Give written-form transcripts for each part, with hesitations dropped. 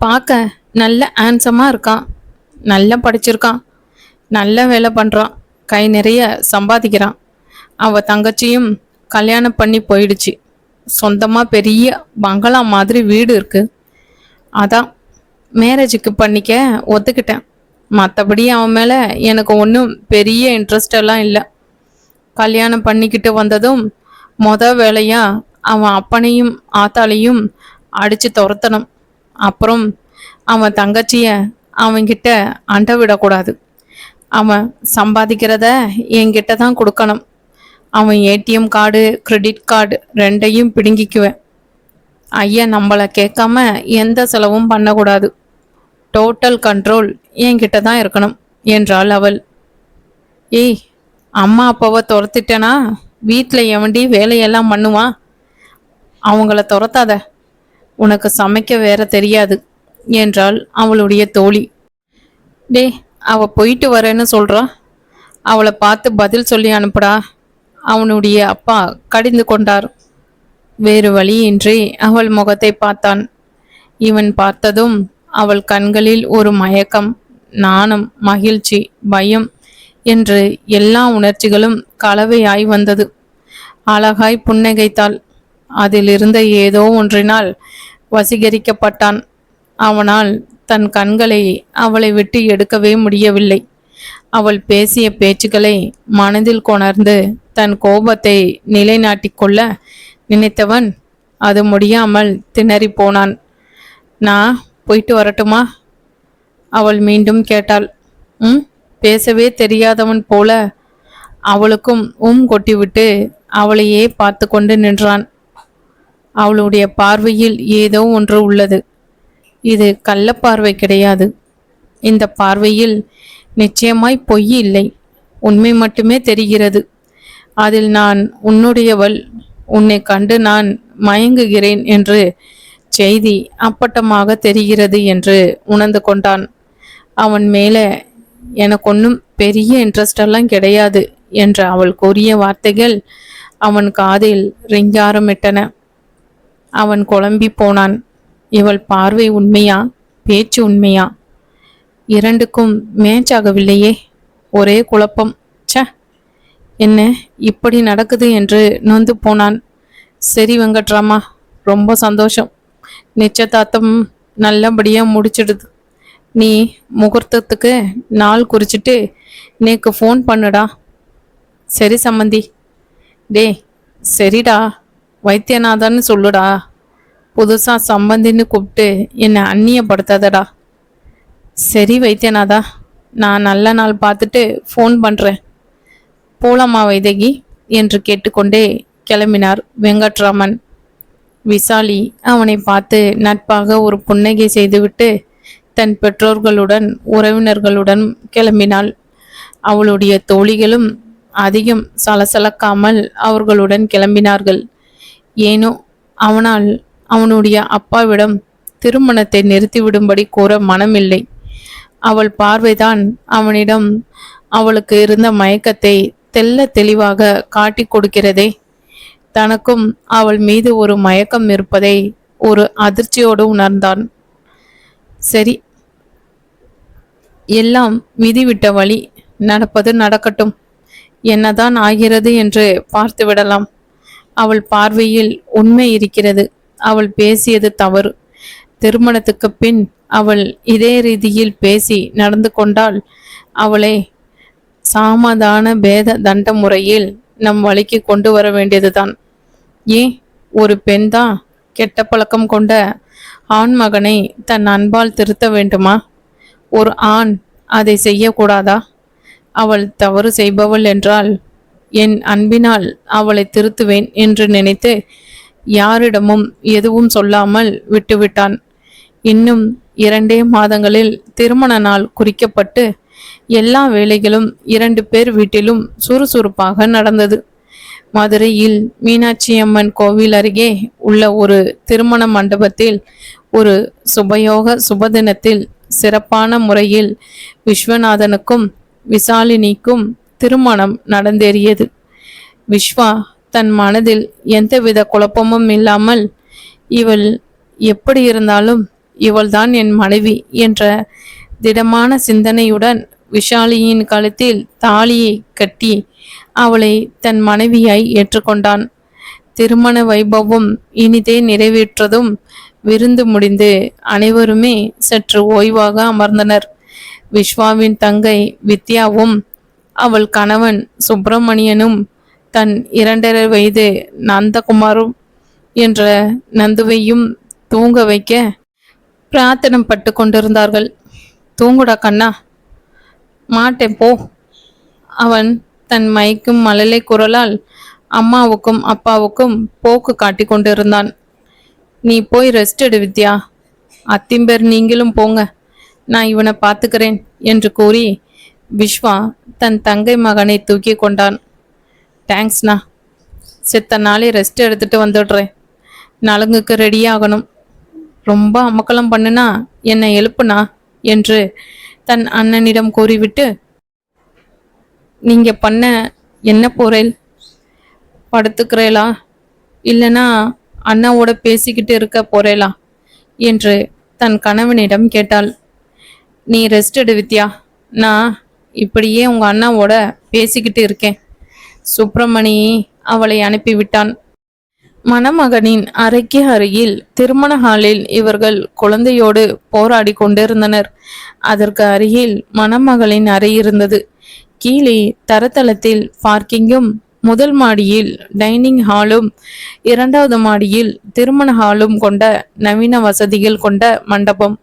பார்க்க நல்ல ஹேண்ட்ஸமாக இருக்கான், நல்லா படிச்சிருக்கான், நல்ல வேலை பண்ணுறான், கை நிறைய சம்பாதிக்கிறான். அவள் தங்கச்சியும் கல்யாணம் பண்ணி போயிடுச்சு. சொந்தமாக பெரிய பங்களா மாதிரி வீடு இருக்குது. அதான் மேரேஜுக்கு பண்ணிக்க ஒத்துக்கிட்டேன். மற்றபடி அவன் மேலே எனக்கு ஒன்றும் பெரிய இன்ட்ரெஸ்ட் எல்லாம் இல்லை. கல்யாணம் பண்ணிக்கிட்டு வந்ததும் வேலையாக அவன் அப்பனையும் ஆத்தாளையும் அடித்து துரத்தணும். அப்புறம் அவன் தங்கச்சிய அவன்கிட்ட அண்டை விடக்கூடாது. அவன் சம்பாதிக்கிறத என்கிட்ட தான் கொடுக்கணும். அவன் ஏடிஎம் கார்டு கிரெடிட் கார்டு ரெண்டையும் பிடுங்கிக்குவேன். ஐயா நம்மளை கேட்காம எந்த செலவும் பண்ணக்கூடாது. டோட்டல் கண்ட்ரோல் என்கிட்ட தான் இருக்கணும் என்றாள் அவள். ஏய், அம்மா அப்பாவை துரத்திட்டேனா வீட்டில் எவண்டி வேலையெல்லாம் பண்ணுவான்? அவங்கள துரத்தாத, உனக்கு சமைக்க வேற தெரியாது என்றாள் அவளுடைய தோழி. டே, அவ போயிட்டு வரேன்னு சொல்றா, அவளை பார்த்து பதில் சொல்லி அனுப்புடா, அவனுடைய அப்பா கடிந்து கொண்டார். வேறு வழியின்றி அவள் முகத்தை பார்த்தான். இவன் பார்த்ததும் அவள் கண்களில் ஒரு மயக்கம், நாணம், மகிழ்ச்சி, பயம் என்று எல்லா உணர்ச்சிகளும் கலவையாய் வந்தது. அழகாய் புன்னகைத்தாள். அதிலிருந்த ஏதோ ஒன்றினால் வசீகரிக்கப்பட்டான். அவனால் தன் கண்களை அவளை விட்டு எடுக்கவே முடியவில்லை. அவள் பேசிய பேச்சுக்களை மனதில் கொணர்ந்து தன் கோபத்தை நிலைநாட்டிக் கொள்ள நினைத்தவன் அது முடியாமல் திணறி போனான். நான் போயிட்டு வரட்டுமா? அவள் மீண்டும் கேட்டாள். பேசவே தெரியாதவன் போல அவளுக்கும் கொட்டிவிட்டு அவளையே பார்த்து கொண்டு நின்றான். அவளுடைய பார்வையில் ஏதோ ஒன்று உள்ளது. இது கள்ளப்பார்வை கிடையாது. இந்த பார்வையில் நிச்சயமாய் பொய் இல்லை, உண்மை மட்டுமே தெரிகிறது. அதில் நான் உன்னுடையவள், உன்னை கண்டு நான் மயங்குகிறேன் என்று செய்தி அப்பட்டமாக தெரிகிறது என்று உணர்ந்து கொண்டான். அவன் மேலே எனக்கு ஒன்றும் பெரிய இன்ட்ரெஸ்டெல்லாம் கிடையாது என்ற அவள் கூறிய வார்த்தைகள் அவன் காதில் ரிங்காரமிட்டன. அவன் குழம்பி போனான். இவள் பார்வை உண்மையா, பேச்சு உண்மையா? இரண்டுக்கும் மேட்ச் ஆகவில்லையே. ஒரே குழப்பம். ச, என்ன இப்படி நடக்குது என்று நொந்து போனான். சரி வெங்கட்ராமா, ரொம்ப சந்தோஷம். நிச்சயதார்த்தம் நல்லபடியாக முடிச்சிடுது. நீ முகூர்த்தத்துக்கு நாள் குறிச்சிட்டு நேக்கு ஃபோன் பண்ணுடா. சரி சம்மந்தி. டே சரிடா, வைத்தியநாதன்னு சொல்லுடா. புதுசாக சம்பந்தின்னு கூப்பிட்டு என்னை அந்நியப்படுத்தாதடா. சரி வைத்தியநாதா, நான் நல்ல நாள் பார்த்துட்டு ஃபோன் பண்ணுறேன். போலாமா வைதகி என்று கேட்டுக்கொண்டே கிளம்பினார் வெங்கட்ராமன். விசாலி அவனை பார்த்து நட்பாக ஒரு புன்னகை செய்துவிட்டு தன் பெற்றோர்களுடன் உறவினர்களுடன் கிளம்பினாள். அவளுடைய தோழிகளும் அதிகம் சலசலக்காமல் அவர்களுடன் கிளம்பினார்கள். ஏனோ அவனால் அவனுடைய அப்பாவிடம் திருமணத்தை நிறுத்திவிடும்படி கூற மனமில்லை. அவள் பார்வைதான் அவனிடம் அவளுக்கு இருந்த மயக்கத்தை தெல்ல தெளிவாக காட்டி கொடுக்கிறதே. தனக்கும் அவள் மீது ஒரு மயக்கம் இருப்பதை ஒரு அதிர்ச்சியோடு உணர்ந்தான். சரி, எல்லாம் விதிவிட்ட வழி, நடப்பது நடக்கட்டும், என்னதான் ஆகிறது என்று பார்த்து விடலாம். அவள் பார்வையில் உண்மை இருக்கிறது. அவள் பேசியது தவறு. திருமணத்துக்கு பின் அவள் இதே ரீதியில் பேசி நடந்து கொண்டால் அவளை சாமதான பேத தண்ட முறையில் நம் வழிக்கு கொண்டு வர வேண்டியதுதான். ஏன் ஒரு பெண் தான் கெட்ட பழக்கம் கொண்ட ஆண் மகனை தன் அன்பால் திருத்த வேண்டுமா? ஒரு ஆண் அதை செய்யக்கூடாதா? அவள் தவறு செய்பவள் என்றால் என் அன்பினால் அவளை திருத்துவேன் என்று நினைத்து யாரிடமும் எதுவும் சொல்லாமல் விட்டுவிட்டான். இன்னும் 2 மாதங்களில் திருமண நாள் குறிக்கப்பட்டு எல்லா வேலைகளும் 2 பேர் வீட்டிலும் சுறுசுறுப்பாக நடந்தது. மதுரையில் மீனாட்சி அம்மன் கோவில் அருகே உள்ள ஒரு திருமண மண்டபத்தில் ஒரு சுபயோக சுபதினத்தில் சிறப்பான முறையில் விஸ்வநாதனுக்கும் விசாலினிக்கும் திருமணம் நடந்தேறியது. விஸ்வா தன் மனதில் எந்தவித குழப்பமும் இல்லாமல் இவள் எப்படி இருந்தாலும் இவள்தான் என் மனைவி என்ற திடமான சிந்தனையுடன் விஷாலியின் கழுத்தில் தாலியை கட்டி அவளை தன் மனைவியாய் ஏற்றுக்கொண்டான். திருமண வைபவம் இனிதே நிறைவேற்றதும் விருந்து முடிந்து அனைவருமே சற்று ஓய்வாக அமர்ந்தனர். விஸ்வாவின் தங்கை வித்யாவும் அவள் கணவன் சுப்பிரமணியனும் தன் 2.5 வயது நந்தகுமாரும் என்ற நந்துவையும் தூங்க வைக்க பிரார்த்தனம் பட்டு கொண்டிருந்தார்கள். தூங்குடா கண்ணா. மாட்டேன் போ. அவன் தன் மயக்கும் மழலை குரலால் அம்மாவுக்கும் அப்பாவுக்கும் போக்கு காட்டி கொண்டிருந்தான். நீ போய் ரெஸ்ட் எடு வித்யா. அத்திம்பேர் நீங்களும் போங்க, நான் இவனை பார்த்துக்கிறேன் என்று கூறி விஸ்வா தன் தங்கை மகனை தூக்கி கொண்டான். தேங்க்ஸ்ண்ணா, செத்த நாளே ரெஸ்ட் எடுத்துட்டு வந்துடுறேன். நலுங்குக்கு ரெடியாகணும். ரொம்ப அமக்கலம் பண்ணுனா என்னை எழுப்புனா என்று தன் அண்ணனிடம் கூறிவிட்டு, நீங்க பண்ண என்ன போறேல்? படுத்துக்கிறேளா இல்லைனா அண்ணாவோட பேசிக்கிட்டு இருக்க போறேளா என்று தன் கணவனிடம் கேட்டாள். நீ ரெஸ்ட் எடு வித்யா, நான் இப்படியே உங்க அண்ணாவோட பேசிக்கிட்டு இருக்கேன். சுப்பிரமணி அவளை அனுப்பிவிட்டான். மணமகனின் அறைக்கு அருகில் திருமண ஹாலில் இவர்கள் குழந்தையோடு போராடி கொண்டிருந்தனர். அதற்கு அருகில் மணமகளின் அறை இருந்தது. கீழே தரத்தளத்தில் பார்க்கிங்கும், முதல் மாடியில் டைனிங் ஹாலும், 2வது மாடியில் திருமண ஹாலும் கொண்ட நவீன வசதிகள் கொண்ட மண்டபம்.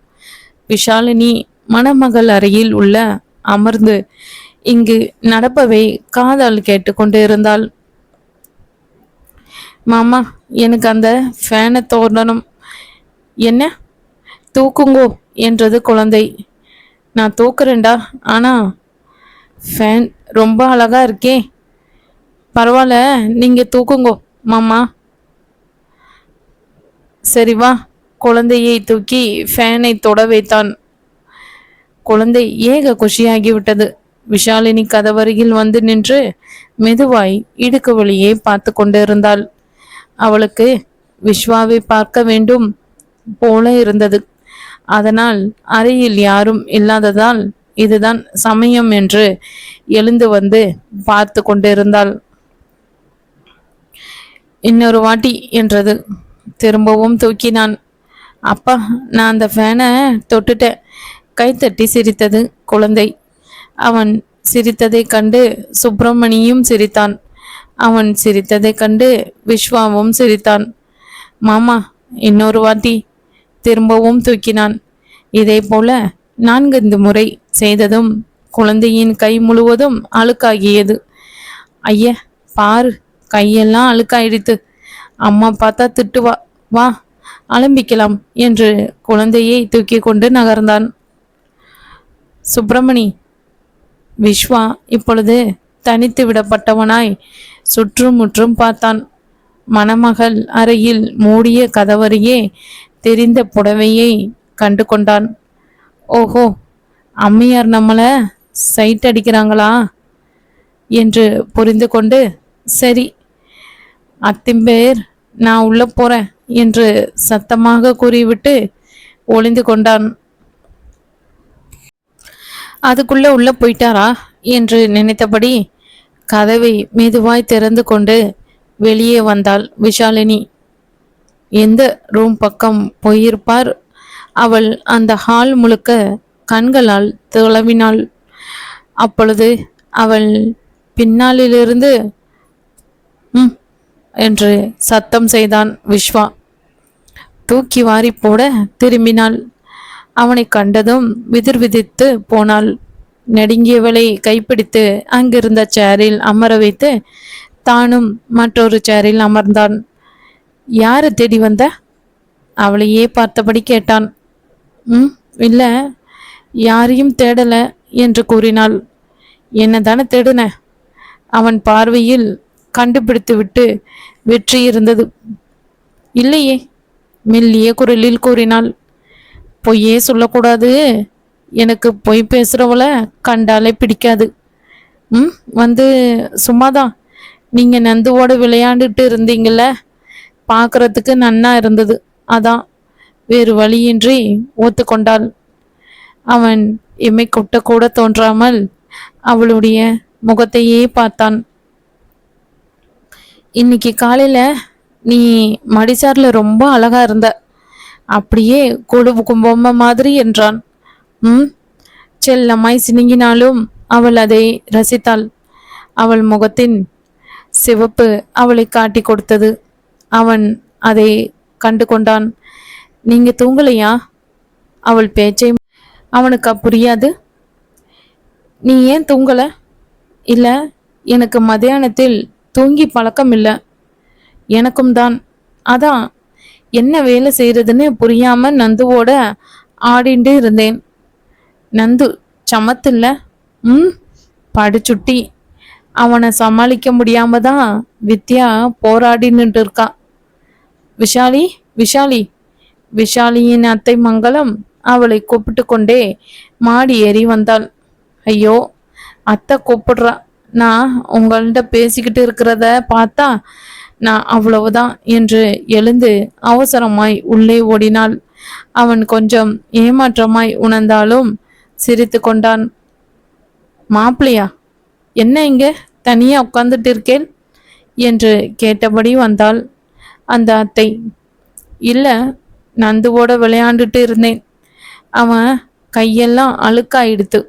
விஷாலினி மணமகள் அறையில் உள்ள அமர்ந்து இங்கு நடப்பவை காதால் கேட்டுக்கொண்டு இருந்தாள். மாமா, எனக்கு அந்த ஃபேனை தோண்டணும். என்ன? தூக்குங்கோ என்றது குழந்தை. நான் தூக்குறேன்டா, ஆனா ஃபேன் ரொம்ப அழகா இருக்கே. பரவாயில்ல, நீங்க தூக்குங்கோ மாமா. சரி வா. குழந்தையை தூக்கி ஃபேனை தொட வைத்தான். குழந்தை ஏக குஷியாகிவிட்டது. விஷாலினி கதவருகில் வந்து நின்று மெதுவாய் இடுக்கு வழியே பார்த்து கொண்டிருந்தாள். அவளுக்கு விஸ்வாவை பார்க்க வேண்டும் போல இருந்தது. அதனால் அறையில் யாரும் இல்லாததால் இதுதான் சமயம் என்று எழுந்து வந்து பார்த்து கொண்டிருந்தாள். இன்னொரு வாட்டி என்றது. திரும்பவும் தூக்கினான். அப்பா, நான் அந்த ஃபேனை தொட்டுட்டேன். கைத்தட்டி சிரித்தது குழந்தை. அவன் சிரித்ததை கண்டு சுப்பிரமணியும் சிரித்தான். அவன் சிரித்ததை கண்டு விஸ்வாவும் சிரித்தான். மாமா, இன்னொரு வாட்டி. திரும்பவும் தூக்கினான். இதே போல 4 முறை செய்ததும் குழந்தையின் கை முழுவதும் அழுக்காகியது. ஐய பாரு, கையெல்லாம் அழுக்காயிடுத்து. அம்மா பார்த்தா திட்டுவா. வா ஆரம்பிக்கலாம் என்று குழந்தையை தூக்கி கொண்டு நகர்ந்தான். சுப்பிரமணி. விஸ்வா இப்பொழுது தனித்து விடப்பட்டவனாய் சுற்றுமுற்றும் பார்த்தான். மணமகள் அறையில் மூடிய கதவருகே தெரிந்த புடவையை கண்டு கொண்டான். ஓஹோ, அம்மையார் நம்மள சைட் அடிக்கிறாங்களா என்று புரிந்து கொண்டு, சரி அத்திம்பேர், நான் உள்ள போறேன் என்று சத்தமாக கூறிவிட்டு ஒளிந்து கொண்டான். அதுக்குள்ள உள்ள போயிட்டாரா என்று நினைத்தபடி கதவை மெதுவாய் திறந்து கொண்டு வெளியே வந்தாள் விஷாலினி. எந்த ரூம் பக்கம் போயிருப்பார்? அவள் அந்த ஹால் முழுக்க கண்களால் துளவினாள். அப்பொழுது அவள் பின்னாலிலிருந்து என்று சத்தம் செய்தான் விஸ்வா. தூக்கி வாரி போட திரும்பினாள். அவனை கண்டதும் விதிர் விதித்து போனாள். நெடுங்கியவளை கைப்பிடித்து அங்கிருந்த சேரில் அமர வைத்து தானும் மற்றொரு சேரில் அமர்ந்தான். யாரை தேடி வந்த? அவளையே பார்த்தபடி கேட்டான். இல்ல, யாரையும் தேடல என்று கூறினாள். என்ன தானே தேடுன? அவன் பார்வையில் கண்டுபிடித்து விட்டு வெற்றி இருந்தது. இல்லையே, மெல்லிய குரலில் கூறினாள். பொய்யே சொல்லக்கூடாது. எனக்கு பொய் பேசுறவள கண்டாலே பிடிக்காது. வந்து சும்மாதான். நீங்க நந்துவோட விளையாண்டுட்டு இருந்தீங்கல்ல, பார்க்கறதுக்கு நன்னா இருந்தது. அதான் வேறு வழியின்றி ஒத்துக்கொண்டாள். அவன் எம்மை கொட்டக்கூட தோன்றாமல் அவளுடைய முகத்தையே பார்த்தான். இன்னைக்கு காலையில நீ மடிசார்ல ரொம்ப அழகா இருந்த, அப்படியே கொழுவு கும்பொம்மை மாதிரி என்றான். செல்லம்மாய் சினுங்கினாலும் அவள் அதை ரசித்தாள். அவள் முகத்தின் சிவப்பு அவளை காட்டி கொடுத்தது. அவன் அதை கண்டு கொண்டான். நீங்க தூங்கலையா? அவள் பேச்சை அவனுக்கு புரியாது. நீ ஏன் தூங்கல? இல்ல, எனக்கு மத்தியானத்தில் தூங்கி பழக்கம் இல்லை. எனக்கும் தான். அதான் என்ன வேலை செய்யறதுன்னு புரியாம நந்துவோட ஆடிண்டு இருந்தேன். நந்து சமத்தில்ல. படிச்சுட்டி. அவனை சமாளிக்க முடியாம தான் வித்யா போராடின்னு இருக்கா. விஷாலி, விஷாலி. விஷாலியின் அத்தை மங்களம் அவளை கூப்பிட்டு கொண்டே மாடி ஏறி வந்தாள். ஐயோ, அத்தை கூப்பிடுறா. நான் உங்கள்கிட்ட பேசிக்கிட்டு இருக்கிறத பார்த்தா நான் அவ்வளவுதான் என்று எழுந்து அவசரமாய் உள்ளே ஓடினாள். அவன் கொஞ்சம் ஏமாற்றமாய் உணர்ந்தாலும் சிரித்து கொண்டான். மாப்பிளையா, என்ன இங்க தனியா உட்கார்ந்துட்டு இருக்கேன் என்று கேட்டபடி வந்தாள் அந்த அத்தை. இல்ல, நந்துவோட விளையாண்டுட்டு இருந்தேன். அவன் கையெல்லாம் அழுக்காயிடுத்து.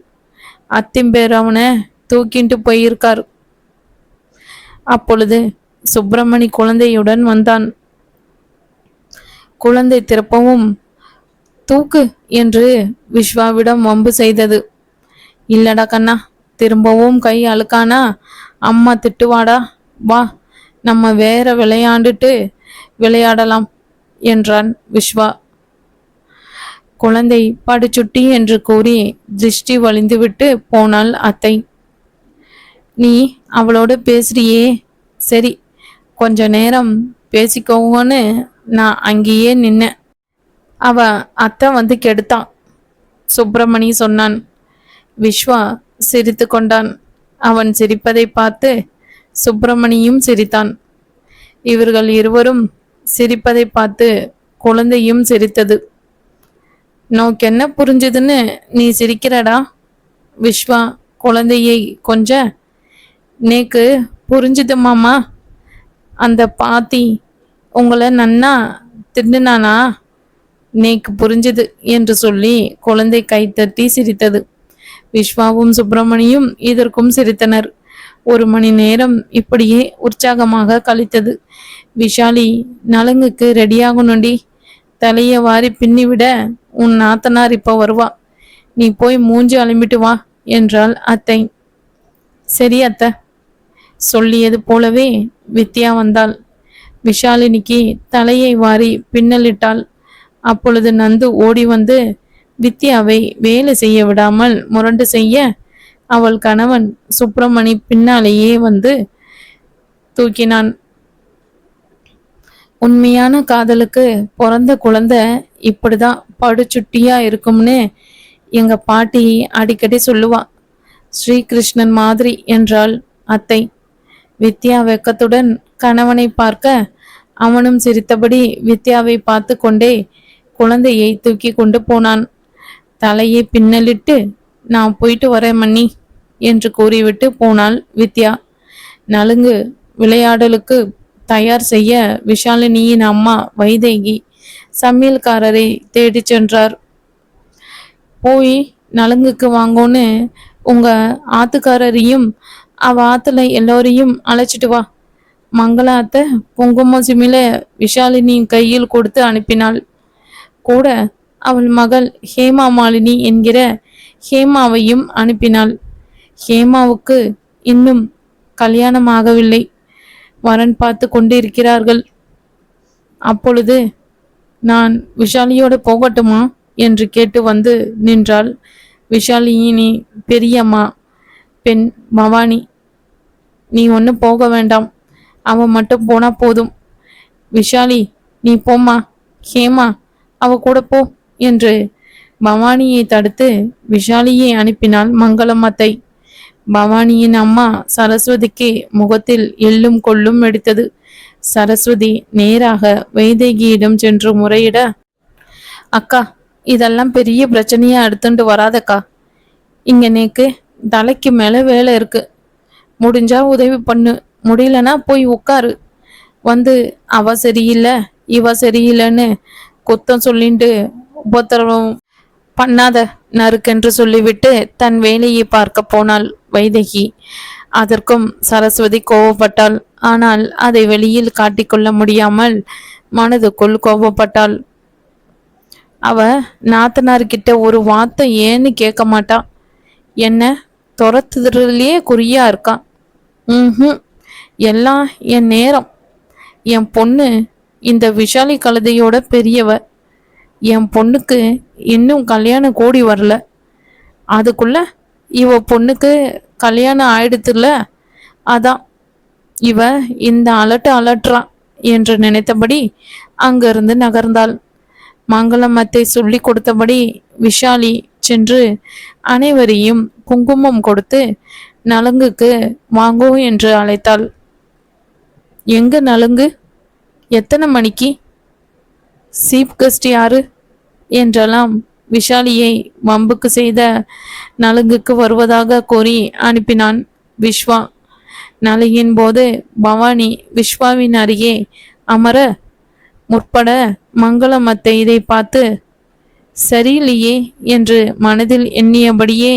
அத்திம்பேர் அவனை தூக்கிட்டு போயிருக்கார். அப்பொழுது சுப்பிரமணி குழந்தையுடன் வந்தான். குழந்தை திருப்பவும் தூக்கு என்று விஸ்வாவிடம் வம்பு செய்தது. இல்லடா கண்ணா, திரும்பவும் கை அழுக்கானா அம்மா திட்டுவாடா, வா நம்ம வேற விளையாடலாம் என்றான் விஸ்வா. குழந்தை படுச்சுட்டி என்று கூறி திருஷ்டி வலிந்துவிட்டு போனாள் அத்தை. நீ அவளோட பேசுறியே, சரி கொஞ்ச நேரம் பேசிக்கோங்கன்னு நான் அங்கேயே நின்னேன். அவ அத்தை வந்து கெடுத்தான், சுப்பிரமணி சொன்னான். விஸ்வா சிரித்து கொண்டான். அவன் சிரிப்பதை பார்த்து சுப்பிரமணியும் சிரித்தான். இவர்கள் இருவரும் சிரிப்பதை பார்த்து குழந்தையும் சிரித்தது. நோக்கு என்ன புரிஞ்சுதுன்னு நீ சிரிக்கிறடா? விஸ்வா குழந்தையை கொஞ்ச. நேக்கு புரிஞ்சுது மாமா. அந்த பாத்தி உங்களை நன்னா தின்னுனானா? நேக்கு புரிஞ்சுது என்று சொல்லி குழந்தை கைத்தட்டி சிரித்தது. விஸ்வாவும் சுப்பிரமணியும் இதற்கும் சிரித்தனர். 1 மணி நேரம் இப்படியே உற்சாகமாக கழித்தது. விஷாலி, நலங்குக்கு ரெடியாகணுண்டி. தலையை வாரி பின்னிவிட உன் நாத்தனார் இப்ப வருவா. நீ போய் மூஞ்சி அலம்பிட்டு வா என்றாள் அத்தை. சரி அத்தை. சொல்லியது போலவே வித்யா வந்தாள். விஷாலினிக்கு தலையை வாரி பின்னலிட்டாள். அப்பொழுது நந்து ஓடி வந்து வித்யாவை வேலை செய்ய விடாமல் முரண்டு செய்ய அவள் கணவன் சுப்பிரமணி பின்னாலேயே வந்து தூக்கினான். உண்மையான காதலுக்கு பிறந்த குழந்தை இப்படிதான் படுச்சுட்டியா இருக்கும்னு எங்க பாட்டி அடிக்கடி சொல்லுவா. ஸ்ரீகிருஷ்ணன் மாதிரி என்றாள் அத்தை. வித்யா வெக்கத்துடன் கணவனை பார்க்க அவனும் சிரித்தபடி வித்யாவை பார்த்து கொண்டே குழந்தையை தூக்கி கொண்டு போனான். தலையை பின்னலிட்டு நான் போயிட்டு வரேன் மன்னி என்று கூறிவிட்டு போனாள் வித்யா. நலுங்கு விளையாடலுக்கு தயார் செய்ய விஷாலினியின் அம்மா வைதேகி சமையல்காரரை தேடி சென்றார். போய் நலுங்குக்கு வாங்கோன்னு உங்க ஆத்துக்காரரையும் அவ ஆத்துல எல்லோரையும் அழைச்சிட்டு வா. மங்களா அத்தை குங்கும சிமில விஷாலினியின் கையில் கொடுத்து அனுப்பினாள். கூட அவள் மகள் ஹேமா மாலினி என்கிற ஹேமாவையும் அனுப்பினாள். ஹேமாவுக்கு இன்னும் கல்யாணம் ஆகவில்லை. வரன் பார்த்து கொண்டு இருக்கிறார்கள். அப்பொழுது நான் விஷாலியோடு போகட்டுமா என்று கேட்டு வந்து நின்றாள் விஷாலினி பெரியம்மா பெண் பவானி. நீ ஒன்றும் போக வேண்டாம், அவன் மட்டும் போனா போதும். விஷாலி நீ போம்மா, ஹேமா அவ கூட போ என்று பவானியை தடுத்து விஷாலியை அனுப்பினாள் மங்களம் அத்தை. பவானியின் அம்மா சரஸ்வதிக்கு முகத்தில் எள்ளும் கொள்ளும் எடுத்தது. சரஸ்வதி நேராக வைதேகியிடம் சென்று முறையிட அக்கா, இதெல்லாம் பெரிய பிரச்சனையா எடுத்துட்டு வராதக்கா. இங்க நேக்கு தலைக்கு மேல வேலை இருக்கு. முடிஞ்சா உதவி பண்ணு, முடியலன்னா போய் உட்காரு. வந்து அவ சரியில்லை இவ சரியில்லைன்னு குத்தம் சொல்லிட்டு உபத்திரவம் பண்ணாத நறுக்கென்று சொல்லிவிட்டு தன் வேலையை பார்க்க போனாள் வைதகி. அதற்கும் சரஸ்வதி கோபப்பட்டாள். ஆனால் அதை வெளியில் காட்டிக்கொள்ள முடியாமல் மனதுக்குள் கோபப்பட்டாள். அவ நாத்தனார்கிட்ட ஒரு வார்த்தை ஏன்னு கேட்க மாட்டா. என்ன துரத்துறதுலயே குறியா இருக்கான். எல்லாம் என் நேரம். என் பொண்ணு இந்த விஷாலி கழுதையோட பெரியவ. என் பொண்ணுக்கு இன்னும் கல்யாணம் கூடி வரல. அதுக்குள்ள இவ பொண்ணுக்கு கல்யாணம் ஆயிடுத்துல. அதான் இவ இந்த அலட்டுறான் என்று நினைத்தபடி அங்கிருந்து நகர்ந்தாள். மங்களமத்தை சொல்லி கொடுத்தபடி விஷாலி சென்று அனைவரையும் குங்குமம் கொடுத்து நலுங்குக்கு வாங்கோ என்று அழைத்தாள். எங்க நலுங்கு? எத்தனை மணிக்கு? சீப் கெஸ்ட் யாரு என்றெல்லாம் விஷாலியை வம்புக்கு செய்த நலுங்குக்கு வருவதாக கூறி அனுப்பினான் விஸ்வா. நலுங்கின் போது பவானி விஸ்வாவின் அருகே அமர முற்பட மங்களமத்தை இதை பார்த்து சரியில்லையே என்று மனதில் எண்ணியபடியே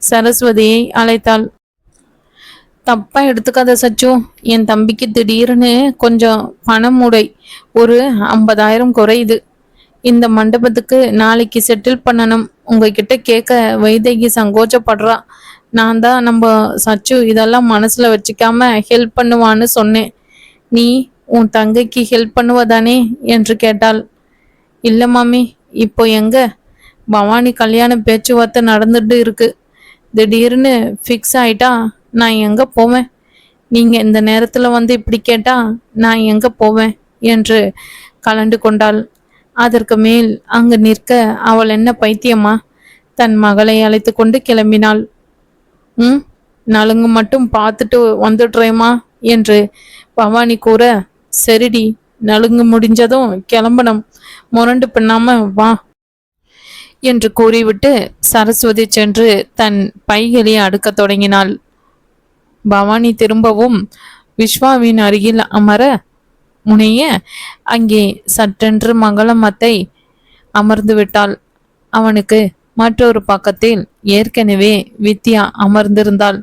சரஸ்வதியை அழைத்தாள். தப்பா எடுத்துக்காத சச்சு, என் தம்பிக்கு திடீர்னு கொஞ்சம் பணம் உடை ஒரு 50,000 குறையுது. இந்த மண்டபத்துக்கு நாளைக்கு செட்டில் பண்ணணும். உங்ககிட்ட கேட்க வைதகி சங்கோச்சப்படுறா. நான் தான் நம்ம சச்சு இதெல்லாம் மனசுல வச்சுக்காம ஹெல்ப் பண்ணுவான்னு சொன்னேன். நீ உன் தங்கைக்கு ஹெல்ப் பண்ணுவதானே என்று கேட்டாள். இல்லை மாமி, இப்போ எங்க பவானி கல்யாண பேச்சுவார்த்தை நடந்துட்டு இருக்கு. திடீர்னு ஃபிக்ஸ் ஆயிட்டா நான் எங்க போவேன்? நீங்க இந்த நேரத்துல வந்து இப்படி கேட்டா நான் எங்க போவேன் என்று கலண்டு கொண்டாள். அதற்கு மேல் அங்கு நிற்க அவள் என்ன பைத்தியமா? தன் மகளை அழைத்து கொண்டு கிளம்பினாள். நலுங்கு மட்டும் பார்த்துட்டு வந்துடுறேம்மா என்று பவானி கூற, சரிடி, நலுங்கு முடிஞ்சதும் கிளம்பணும், முரண்டு பின்னாம வா என்று கூறிவிட்டு சரஸ்வதி சென்று தன் பைகளை அடுக்கத் தொடங்கினாள். பவானி திரும்பவும் விஸ்வாவின் அருகில் அமர முனைய அங்கே சற்றென்று மங்களமத்தை அமர்ந்து விட்டாள். அவனுக்கு மற்றொரு பக்கத்தில் ஏற்கனவே வித்யா அமர்ந்திருந்தாள்.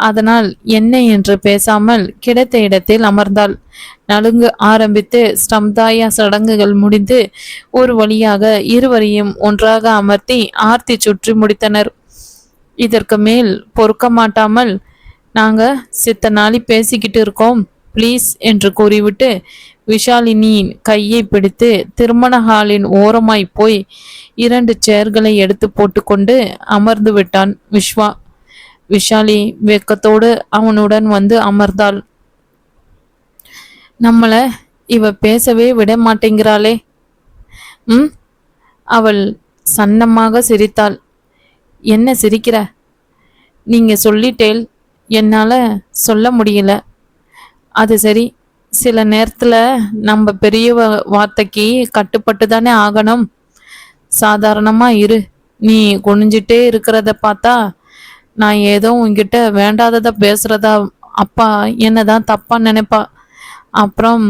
அதனால் என்ன என்று பேசாமல் கிடைத்த இடத்தில் அமர்ந்தாள். நலுங்கு ஆரம்பித்து ஸ்டம்தாய சடங்குகள் முடிந்து ஒரு வழியாக இருவரையும் ஒன்றாக அமர்த்தி ஆர்த்தி சுற்றி முடித்தனர். இதற்கு மேல் பொறுக்க மாட்டாமல், நாங்க சித்த நாளி பேசிக்கிட்டு இருக்கோம் ப்ளீஸ் என்று கூறிவிட்டு விஷாலினியின் கையை பிடித்து திருமண ஹாலின் ஓரமாய் போய் 2 சேர்களை எடுத்து போட்டுக்கொண்டு அமர்ந்து விட்டான் விஸ்வா. விஷாலி வெக்கத்தோடு அவனுடன் வந்து அமர்ந்தாள். நம்மள இவ பேசவே விட மாட்டேங்கிறாளே. அவள் சன்னமாக சிரித்தாள். என்ன சிரிக்கிற? நீங்க சொல்லிட்டேல், என்னால சொல்ல முடியல. அது சரி, சில நேரத்துல நம்ம பெரிய வார்த்தைக்கு கட்டுப்பட்டு தானே ஆகணும். சாதாரணமா இரு. நீ குனிஞ்சிட்டே இருக்கிறத பார்த்தா நான் ஏதோ உன்கிட்ட வேண்டாதத பேசுறதா அப்பா என்னதான் தப்பா நினைப்பா. அப்புறம்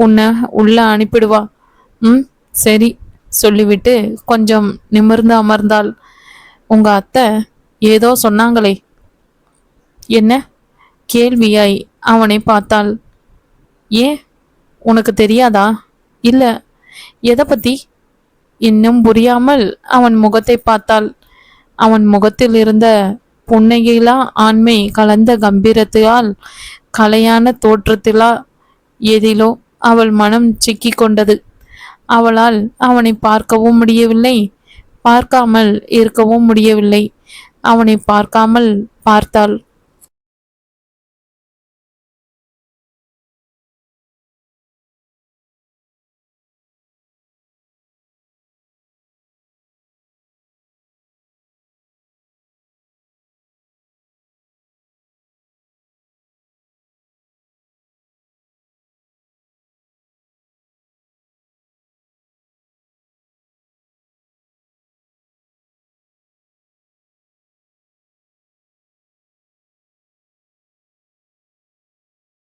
உன்னை உள்ள அனுப்பிடுவா. சரி சொல்லிவிட்டு கொஞ்சம் நிமிர்ந்து அமர்ந்தாள். உங்க அத்தை ஏதோ சொன்னாங்களே. என்ன? கேள்வியாய் அவனை பார்த்தாள். ஏன், உனக்கு தெரியாதா? இல்ல, எதை பத்தி? இன்னும் புரியாமல் அவன் முகத்தை பார்த்தாள். அவன் முகத்தில் இருந்த புன்னகையிலா ஆண்மை கலந்த கம்பீரத்தால் கலையான தோற்றத்திலா எதிலோ அவள் மனம் சிக்கி கொண்டது. அவளால் அவனை பார்க்கவும் முடியவில்லை, பார்க்காமல் இருக்கவும் முடியவில்லை. அவனை பார்க்காமல் பார்த்தாள்.